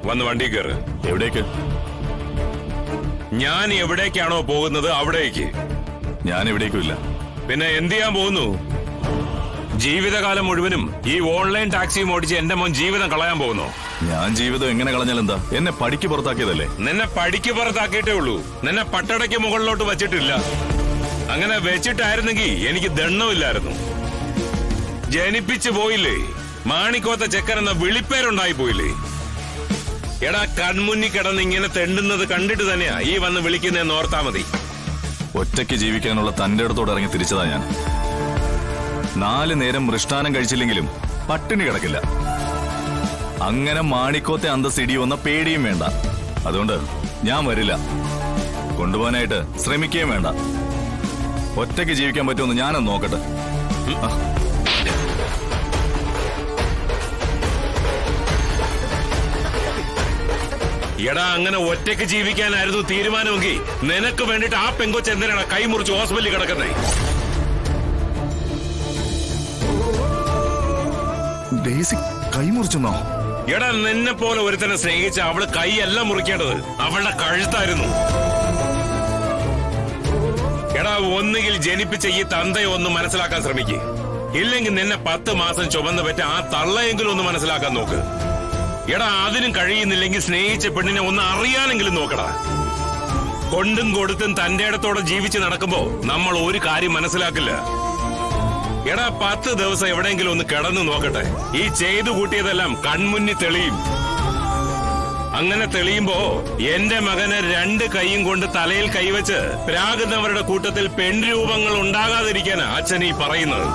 വന്ന് വണ്ടി കയറ്. എവിടേക്ക്? ഞാൻ എവിടേക്കാണോ പോകുന്നത് അവിടേക്ക്. ഞാൻ എവിടേക്കും ഇല്ല. പിന്നെ എന്ത് ചെയ്യാൻ പോകുന്നു? ജീവിതകാലം മുഴുവനും ഈ ഓൺലൈൻ ടാക്സിയും ഓടിച്ച് എന്റെ മോൻ ജീവിതം കളയാൻ പോകുന്നു. ഞാൻ ജീവിതം എങ്ങനെ കളഞ്ഞാൽ എന്താ? എന്നെ പടിക്ക് പുറത്താക്കിയതല്ലേ? നിന്നെ പടിക്ക് പുറത്താക്കിയിട്ടേ ഉള്ളൂ, നിന്നെ പട്ടടയ്ക്ക് മുകളിലോട്ട് വച്ചിട്ടില്ല. അങ്ങനെ വെച്ചിട്ടായിരുന്നെങ്കിൽ എനിക്ക് ദണ്ണമില്ലായിരുന്നു. ജനിപ്പിച്ചു പോയില്ലേ, മാണിക്കോത്ത ചെക്കൻ എന്ന വിളിപ്പേരുണ്ടായി പോയില്ലേ. എടാ, കൺമുന്നിൽ കിടന്ന് ഇങ്ങനെ തെണ്ടുന്നത് കണ്ടിട്ട് തന്നെയാ ഈ വന്ന് വിളിക്കുന്നതെന്ന് ഓർത്താ മതി. ഒറ്റയ്ക്ക് ജീവിക്കാനുള്ള തന്റെ അടുത്തോട് ഇറങ്ങി തിരിച്ചതാ ഞാൻ. 4 നേരം മൃഷ്ടാനം കഴിച്ചില്ലെങ്കിലും പട്ടിണി കിടക്കില്ല. അങ്ങനെ മാണിക്കോത്തെ അന്തസ് ഇടിയുവന്ന പേടിയും വേണ്ട. അതുകൊണ്ട് ഞാൻ വരില്ല. കൊണ്ടുപോകാനായിട്ട് ശ്രമിക്കുകയും വേണ്ട. ഒറ്റയ്ക്ക് ജീവിക്കാൻ പറ്റുമെന്ന് ഞാനൊന്ന് നോക്കട്ടെ. എടാ, അങ്ങനെ ഒറ്റയ്ക്ക് ജീവിക്കാനായിരുന്നു തീരുമാനമെങ്കിൽ നിനക്ക് വേണ്ടിട്ട് ആ പെങ്കൊച്ച് എന്തിനാണ് കൈമുറിച്ച് ഹോസ്പിറ്റലിൽ കിടക്കുന്നത്? കൈമുറിച്ചെന്നോ? എടാ, നിന്നെ പോലെ ഒരുത്തനെ സ്നേഹിച്ച അവള് കൈയല്ല മുറിക്കേണ്ടത്, അവളുടെ കഴുത്തായിരുന്നു. എടാ, ഒന്നുകിൽ ജനിപ്പിച്ച ഈ തന്തയെ ഒന്ന് മനസ്സിലാക്കാൻ ശ്രമിക്കുക, ഇല്ലെങ്കിൽ നിന്നെ 10 മാസം ചുമന്ന് പറ്റ ആ തള്ളയെങ്കിലും ഒന്ന് മനസ്സിലാക്കാൻ നോക്ക്. എടാ, അതിനും കഴിയുന്നില്ലെങ്കിൽ സ്നേഹിച്ച പെണ്ണിനെ ഒന്ന് അറിയാനെങ്കിലും നോക്കടാ. കൊണ്ടും കൊടുത്തും തന്റെ ഇടത്തോടെ ജീവിച്ച് നടക്കുമ്പോ നമ്മൾ ഒരു കാര്യം മനസ്സിലാക്കില്ല. എടാ, 10 ദിവസം എവിടെയെങ്കിലും ഒന്ന് കിടന്നു നോക്കട്ടെ, ഈ ചെയ്തു കൂട്ടിയതെല്ലാം കൺമുന്നിൽ തെളിയും. അങ്ങനെ തെളിയുമ്പോ എന്റെ മകന് 2 കൈയും കൊണ്ട് തലയിൽ കൈവച്ച് പ്രാകുന്നവരുടെ കൂട്ടത്തിൽ പെൺരൂപങ്ങൾ ഉണ്ടാകാതിരിക്കാനാ അച്ഛൻ ഈ പറയുന്നത്.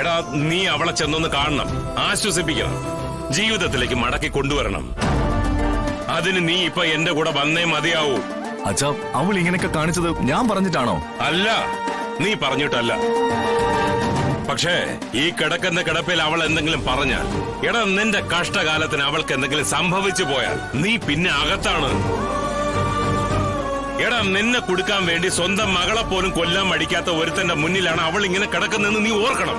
എടാ, നീ അവളെ ചെന്നൊന്ന് കാണണം, ആശ്വസിപ്പിക്കണം, ജീവിതത്തിലേക്ക് മടക്കി കൊണ്ടുവരണം. അതിന് നീ ഇപ്പൊ എന്റെ കൂടെ വന്നേ മതിയാവൂ. അച്ഛാ, അവൾ ഇങ്ങനെയൊക്കെ കാണിച്ചത് ഞാൻ പറഞ്ഞിട്ടാണോ? അല്ല, നീ പറഞ്ഞിട്ടല്ല. പക്ഷേ ഈ കിടക്കുന്ന കിടപ്പിൽ അവൾ എന്തെങ്കിലും പറഞ്ഞാൽ, എടാ, നിന്റെ കഷ്ടകാലത്തിന് അവൾക്ക് എന്തെങ്കിലും സംഭവിച്ചു പോയാൽ നീ പിന്നെ അകത്താണ്. എടാ, നിന്നെ കൊടുക്കാൻ വേണ്ടി സ്വന്തം മകളെ പോലും കൊല്ലാൻ മടിക്കാത്ത ഒരുത്തന്റെ മുന്നിലാണ് അവൾ ഇങ്ങനെ കിടക്കുന്നതെന്ന് നീ ഓർക്കണം.